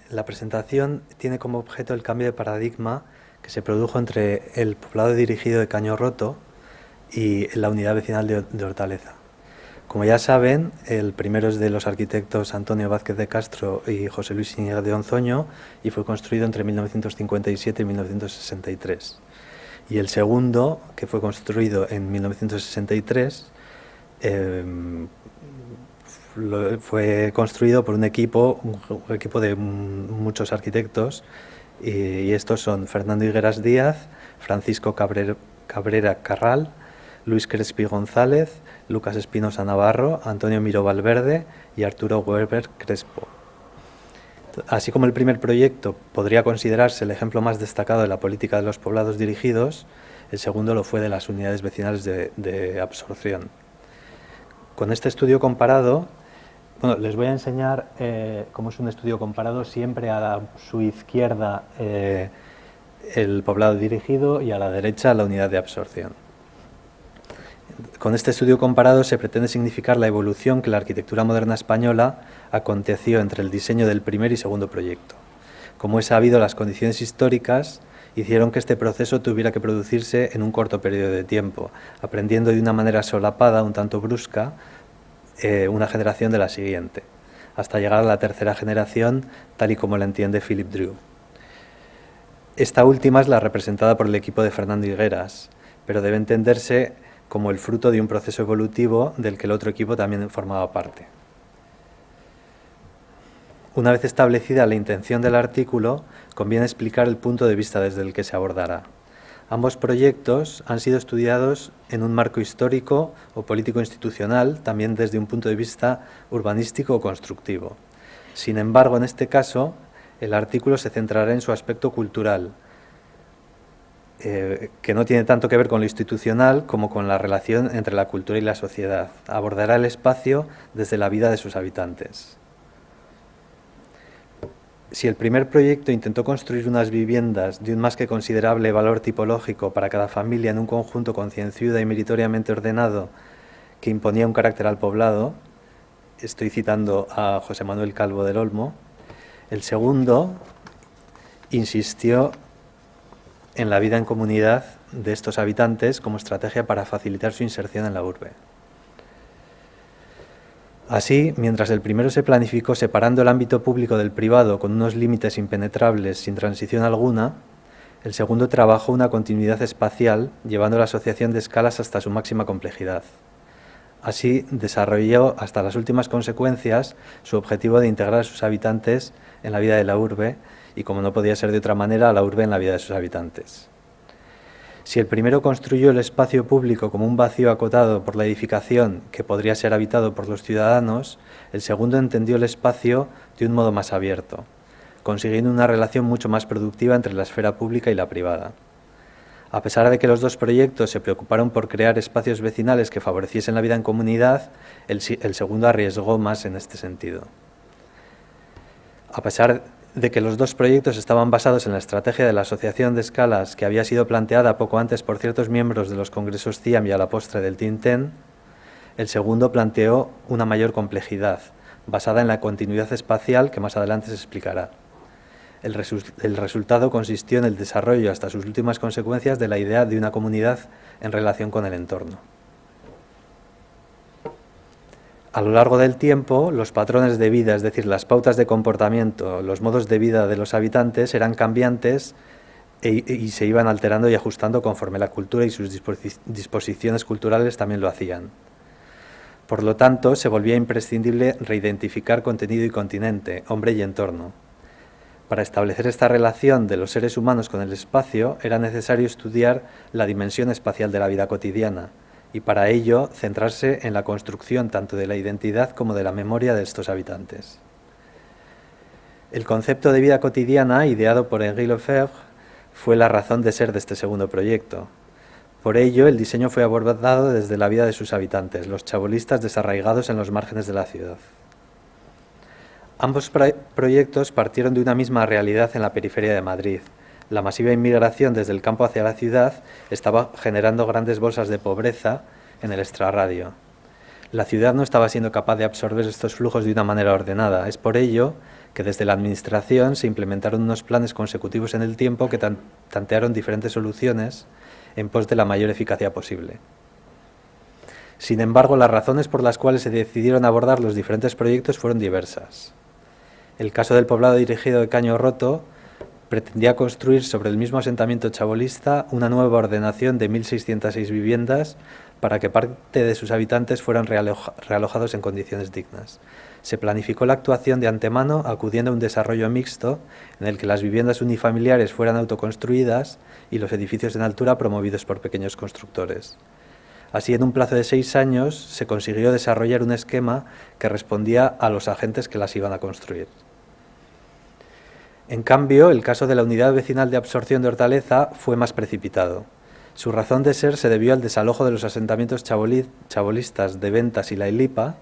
La presentación tiene como objeto el cambio de paradigma que se produjo entre el poblado dirigido de Caño Roto y la unidad vecinal de Hortaleza. Como ya saben, el primero es de los arquitectos Antonio Vázquez de Castro y José Luis Iñiguez de Onzoño y fue construido entre 1957 y 1963. Y el segundo, que fue construido en 1963, fue construido por un equipo de muchos arquitectos, y estos son Fernando Higueras Díaz, Francisco Cabrera Carral, Luis Crespi González, Lucas Espinosa Navarro, Antonio Miró Valverde y Arturo Weber Crespo. Así como el primer proyecto podría considerarse el ejemplo más destacado de la política de los poblados dirigidos, el segundo lo fue de las unidades vecinales de absorción. Con este estudio comparado, les voy a enseñar cómo es un estudio comparado, siempre a su izquierda el poblado dirigido y a la derecha la unidad de absorción. Con este estudio comparado se pretende significar la evolución que la arquitectura moderna española aconteció entre el diseño del primer y segundo proyecto. Como es sabido, las condiciones históricas hicieron que este proceso tuviera que producirse en un corto periodo de tiempo, aprendiendo de una manera solapada, un tanto brusca, una generación de la siguiente, hasta llegar a la tercera generación, tal y como la entiende Philip Drew. Esta última es la representada por el equipo de Fernando Higueras, pero debe entenderse como el fruto de un proceso evolutivo del que el otro equipo también formaba parte. Una vez establecida la intención del artículo, conviene explicar el punto de vista desde el que se abordará. Ambos proyectos han sido estudiados en un marco histórico o político-institucional, también desde un punto de vista urbanístico o constructivo. Sin embargo, en este caso, el artículo se centrará en su aspecto cultural, que no tiene tanto que ver con lo institucional como con la relación entre la cultura y la sociedad. Abordará el espacio desde la vida de sus habitantes. Si el primer proyecto intentó construir unas viviendas de un más que considerable valor tipológico para cada familia en un conjunto concienzudo y meritoriamente ordenado que imponía un carácter al poblado, estoy citando a José Manuel Calvo del Olmo, el segundo insistió en la vida en comunidad de estos habitantes como estrategia para facilitar su inserción en la urbe. Así, mientras el primero se planificó separando el ámbito público del privado con unos límites impenetrables sin transición alguna, el segundo trabajó una continuidad espacial, llevando la asociación de escalas hasta su máxima complejidad. Así, desarrolló hasta las últimas consecuencias su objetivo de integrar a sus habitantes en la vida de la urbe y, como no podía ser de otra manera, a la urbe en la vida de sus habitantes. Si el primero construyó el espacio público como un vacío acotado por la edificación que podría ser habitado por los ciudadanos, el segundo entendió el espacio de un modo más abierto, consiguiendo una relación mucho más productiva entre la esfera pública y la privada. A pesar de que los dos proyectos se preocuparon por crear espacios vecinales que favoreciesen la vida en comunidad, el segundo arriesgó más en este sentido. A pesar de que los dos proyectos estaban basados en la estrategia de la asociación de escalas que había sido planteada poco antes por ciertos miembros de los congresos CIAM y a la postre del Tinten, el segundo planteó una mayor complejidad, basada en la continuidad espacial que más adelante se explicará. El resultado consistió en el desarrollo hasta sus últimas consecuencias de la idea de una comunidad en relación con el entorno. A lo largo del tiempo, los patrones de vida, es decir, las pautas de comportamiento, los modos de vida de los habitantes eran cambiantes y se iban alterando y ajustando conforme la cultura y sus disposiciones culturales también lo hacían. Por lo tanto, se volvía imprescindible reidentificar contenido y continente, hombre y entorno. Para establecer esta relación de los seres humanos con el espacio, era necesario estudiar la dimensión espacial de la vida cotidiana, y para ello centrarse en la construcción tanto de la identidad como de la memoria de estos habitantes. El concepto de vida cotidiana, ideado por Henri Lefebvre, fue la razón de ser de este segundo proyecto. Por ello, el diseño fue abordado desde la vida de sus habitantes, los chabolistas desarraigados en los márgenes de la ciudad. Ambos proyectos partieron de una misma realidad en la periferia de Madrid. La masiva inmigración desde el campo hacia la ciudad estaba generando grandes bolsas de pobreza en el extrarradio. La ciudad no estaba siendo capaz de absorber estos flujos de una manera ordenada. Es por ello que desde la Administración se implementaron unos planes consecutivos en el tiempo que tantearon diferentes soluciones en pos de la mayor eficacia posible. Sin embargo, las razones por las cuales se decidieron abordar los diferentes proyectos fueron diversas. El caso del poblado dirigido de Caño Roto pretendía construir sobre el mismo asentamiento chabolista una nueva ordenación de 1.606 viviendas para que parte de sus habitantes fueran realojados en condiciones dignas. Se planificó la actuación de antemano acudiendo a un desarrollo mixto en el que las viviendas unifamiliares fueran autoconstruidas y los edificios en altura promovidos por pequeños constructores. Así, en un plazo de 6 años, se consiguió desarrollar un esquema que respondía a los agentes que las iban a construir. En cambio, el caso de la Unidad Vecinal de Absorción de Hortaleza fue más precipitado. Su razón de ser se debió al desalojo de los asentamientos chabolistas de Ventas y La Ilipa,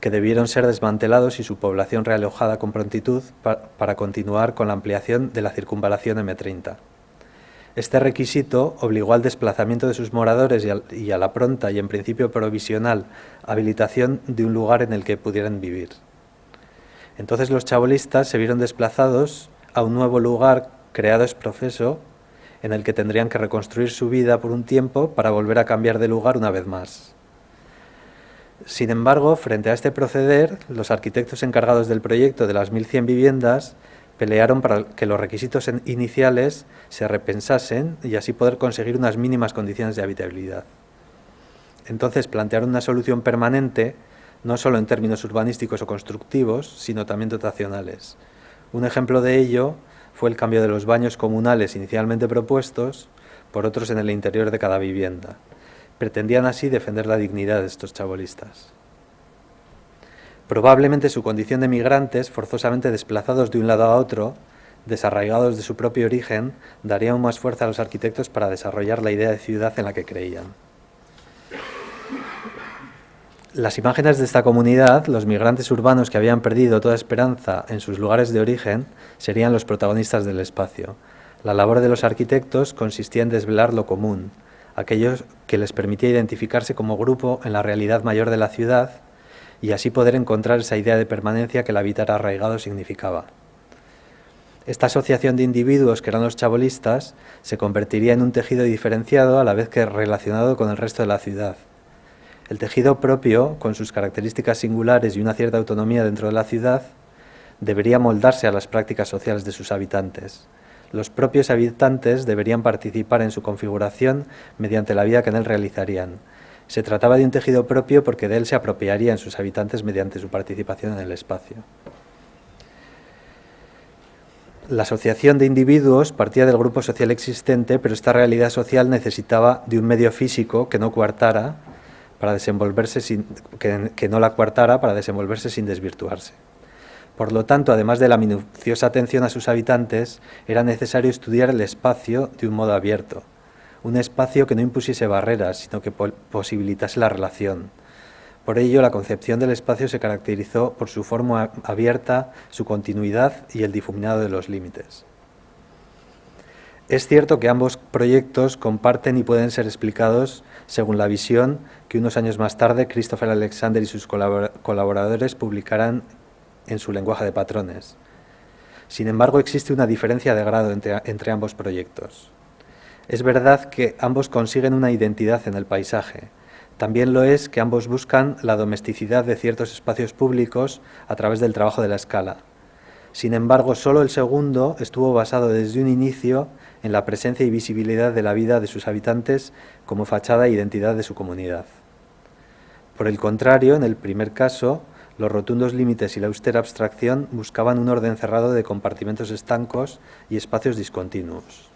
que debieron ser desmantelados y su población realojada con prontitud para continuar con la ampliación de la circunvalación M30. Este requisito obligó al desplazamiento de sus moradores y a la pronta y en principio provisional habilitación de un lugar en el que pudieran vivir. Entonces los chabolistas se vieron desplazados a un nuevo lugar creado ex profeso en el que tendrían que reconstruir su vida por un tiempo para volver a cambiar de lugar una vez más. Sin embargo, frente a este proceder, los arquitectos encargados del proyecto de las 1.100 viviendas pelearon para que los requisitos iniciales se repensasen y así poder conseguir unas mínimas condiciones de habitabilidad. Entonces plantearon una solución permanente, no solo en términos urbanísticos o constructivos, sino también dotacionales. Un ejemplo de ello fue el cambio de los baños comunales inicialmente propuestos por otros en el interior de cada vivienda. Pretendían así defender la dignidad de estos chabolistas. Probablemente su condición de migrantes, forzosamente desplazados de un lado a otro, desarraigados de su propio origen, daría aún más fuerza a los arquitectos para desarrollar la idea de ciudad en la que creían. Las imágenes de esta comunidad, los migrantes urbanos que habían perdido toda esperanza en sus lugares de origen, serían los protagonistas del espacio. La labor de los arquitectos consistía en desvelar lo común, aquello que les permitía identificarse como grupo en la realidad mayor de la ciudad y así poder encontrar esa idea de permanencia que el habitar arraigado significaba. Esta asociación de individuos que eran los chabolistas se convertiría en un tejido diferenciado a la vez que relacionado con el resto de la ciudad. El tejido propio, con sus características singulares y una cierta autonomía dentro de la ciudad, debería moldarse a las prácticas sociales de sus habitantes. Los propios habitantes deberían participar en su configuración mediante la vida que en él realizarían. Se trataba de un tejido propio porque de él se apropiarían sus habitantes mediante su participación en el espacio. La asociación de individuos partía del grupo social existente, pero esta realidad social necesitaba de un medio físico que no coartara para desenvolverse que no la coartara para desenvolverse sin desvirtuarse. Por lo tanto, además de la minuciosa atención a sus habitantes, era necesario estudiar el espacio de un modo abierto, un espacio que no impusiese barreras, sino que posibilitase la relación. Por ello, la concepción del espacio se caracterizó por su forma abierta, su continuidad y el difuminado de los límites. Es cierto que ambos proyectos comparten y pueden ser explicados según la visión que unos años más tarde Christopher Alexander y sus colaboradores publicarán en su lenguaje de patrones. Sin embargo, existe una diferencia de grado entre ambos proyectos. Es verdad que ambos consiguen una identidad en el paisaje. También lo es que ambos buscan la domesticidad de ciertos espacios públicos a través del trabajo de la escala. Sin embargo, solo el segundo estuvo basado desde un inicio en la presencia y visibilidad de la vida de sus habitantes como fachada e identidad de su comunidad. Por el contrario, en el primer caso, los rotundos límites y la austera abstracción buscaban un orden cerrado de compartimentos estancos y espacios discontinuos.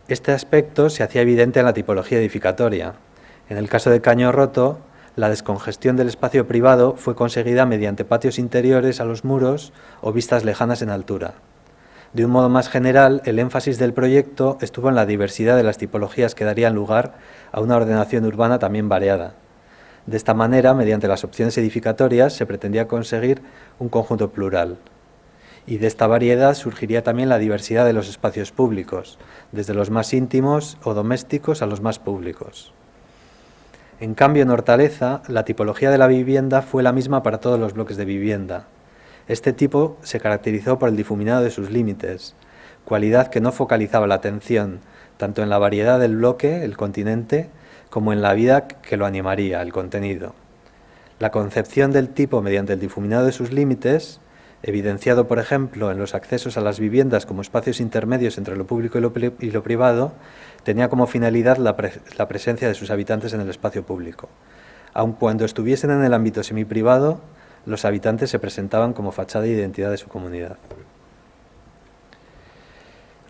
Este aspecto se hacía evidente en la tipología edificatoria. En el caso de Caño Roto, la descongestión del espacio privado fue conseguida mediante patios interiores a los muros o vistas lejanas en altura. De un modo más general, el énfasis del proyecto estuvo en la diversidad de las tipologías que darían lugar a una ordenación urbana también variada. De esta manera, mediante las opciones edificatorias, se pretendía conseguir un conjunto plural. Y de esta variedad surgiría también la diversidad de los espacios públicos, desde los más íntimos o domésticos a los más públicos. En cambio, en Hortaleza, la tipología de la vivienda fue la misma para todos los bloques de vivienda. Este tipo se caracterizó por el difuminado de sus límites, cualidad que no focalizaba la atención tanto en la variedad del bloque, el continente, como en la vida que lo animaría, el contenido. La concepción del tipo mediante el difuminado de sus límites, evidenciado por ejemplo en los accesos a las viviendas como espacios intermedios entre lo público y lo privado, tenía como finalidad la presencia de sus habitantes en el espacio público. Aun cuando estuviesen en el ámbito semiprivado, los habitantes se presentaban como fachada e identidad de su comunidad.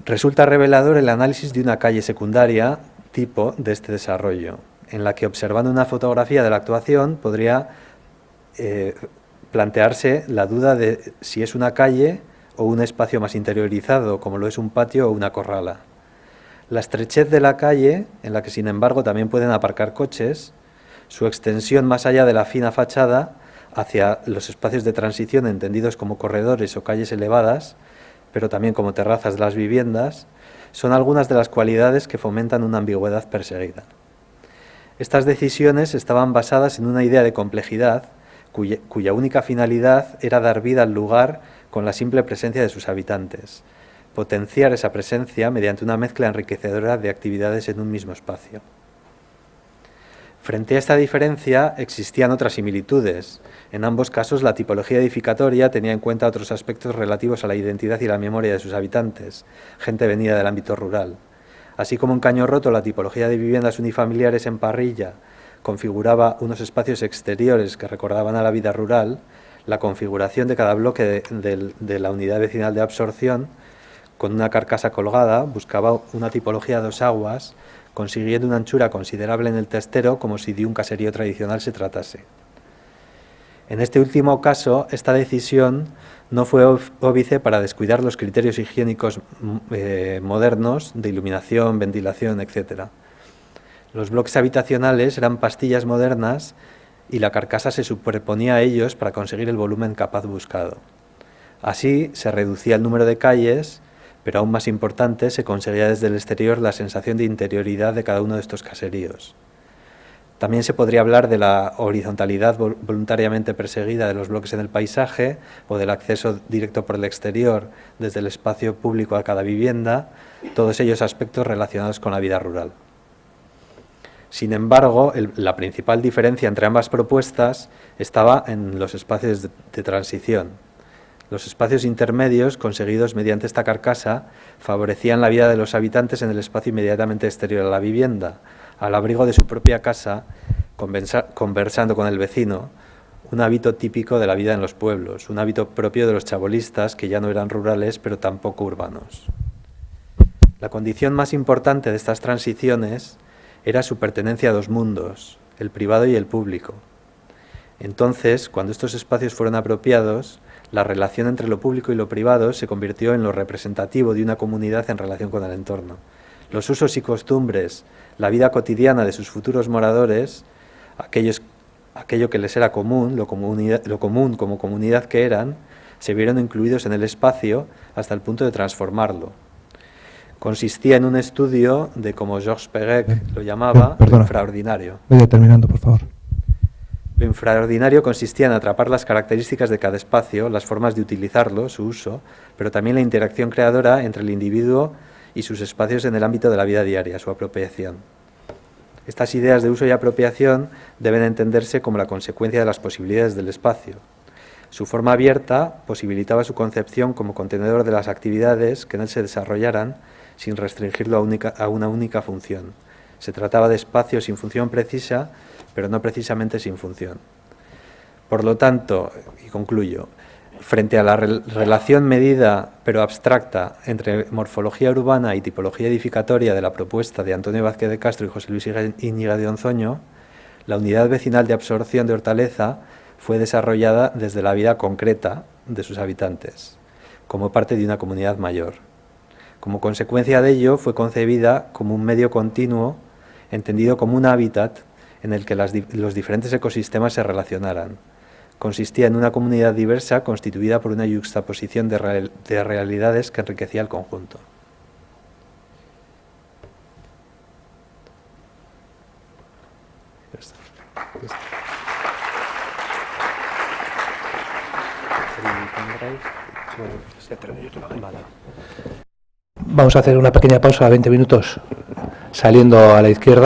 Resulta revelador el análisis de una calle secundaria tipo de este desarrollo, en la que observando una fotografía de la actuación podría plantearse la duda de si es una calle o un espacio más interiorizado, como lo es un patio o una corrala. La estrechez de la calle, en la que sin embargo también pueden aparcar coches, su extensión más allá de la fina fachada hacia los espacios de transición entendidos como corredores o calles elevadas, pero también como terrazas de las viviendas, son algunas de las cualidades que fomentan una ambigüedad perseguida. Estas decisiones estaban basadas en una idea de complejidad cuya única finalidad era dar vida al lugar con la simple presencia de sus habitantes, potenciar esa presencia mediante una mezcla enriquecedora de actividades en un mismo espacio. Frente a esta diferencia existían otras similitudes. En ambos casos la tipología edificatoria tenía en cuenta otros aspectos relativos a la identidad y la memoria de sus habitantes, gente venida del ámbito rural. Así como en Caño Roto la tipología de viviendas unifamiliares en parrilla configuraba unos espacios exteriores que recordaban a la vida rural, la configuración de cada bloque de la unidad vecinal de absorción, con una carcasa colgada, buscaba una tipología a dos aguas, consiguiendo una anchura considerable en el testero como si de un caserío tradicional se tratase. En este último caso, esta decisión no fue óbice para descuidar los criterios higiénicos modernos de iluminación, ventilación, etc. Los bloques habitacionales eran pastillas modernas y la carcasa se superponía a ellos para conseguir el volumen capaz buscado. Así se reducía el número de calles, pero aún más importante, se conseguía desde el exterior la sensación de interioridad de cada uno de estos caseríos. También se podría hablar de la horizontalidad voluntariamente perseguida de los bloques en el paisaje o del acceso directo por el exterior desde el espacio público a cada vivienda, todos ellos aspectos relacionados con la vida rural. Sin embargo, la principal diferencia entre ambas propuestas estaba en los espacios de transición. Los espacios intermedios, conseguidos mediante esta carcasa, favorecían la vida de los habitantes en el espacio inmediatamente exterior a la vivienda, al abrigo de su propia casa, conversando con el vecino, un hábito típico de la vida en los pueblos, un hábito propio de los chabolistas que ya no eran rurales pero tampoco urbanos. La condición más importante de estas transiciones era su pertenencia a dos mundos, el privado y el público. Entonces, cuando estos espacios fueron apropiados, la relación entre lo público y lo privado se convirtió en lo representativo de una comunidad en relación con el entorno. Los usos y costumbres, la vida cotidiana de sus futuros moradores, aquello que les era común, lo común como comunidad que eran, se vieron incluidos en el espacio hasta el punto de transformarlo. Consistía en un estudio de, como Georges Perec lo llamaba, lo infraordinario. Vaya terminando, por favor. Lo infraordinario consistía en atrapar las características de cada espacio, las formas de utilizarlo, su uso, pero también la interacción creadora entre el individuo y sus espacios en el ámbito de la vida diaria, su apropiación. Estas ideas de uso y apropiación deben entenderse como la consecuencia de las posibilidades del espacio. Su forma abierta posibilitaba su concepción como contenedor de las actividades que en él se desarrollaran sin restringirlo a una única función. Se trataba de espacios sin función precisa, pero no precisamente sin función. Por lo tanto, y concluyo, frente a la relación medida pero abstracta entre morfología urbana y tipología edificatoria de la propuesta de Antonio Vázquez de Castro y José Luis Íñiga de Onzoño, la unidad vecinal de absorción de Hortaleza fue desarrollada desde la vida concreta de sus habitantes, como parte de una comunidad mayor. Como consecuencia de ello, fue concebida como un medio continuo, entendido como un hábitat en el que los diferentes ecosistemas se relacionaran. Consistía en una comunidad diversa constituida por una yuxtaposición de realidades que enriquecía el conjunto. Ya está. Vale. Vamos a hacer una pequeña pausa, 20 minutos, saliendo a la izquierda.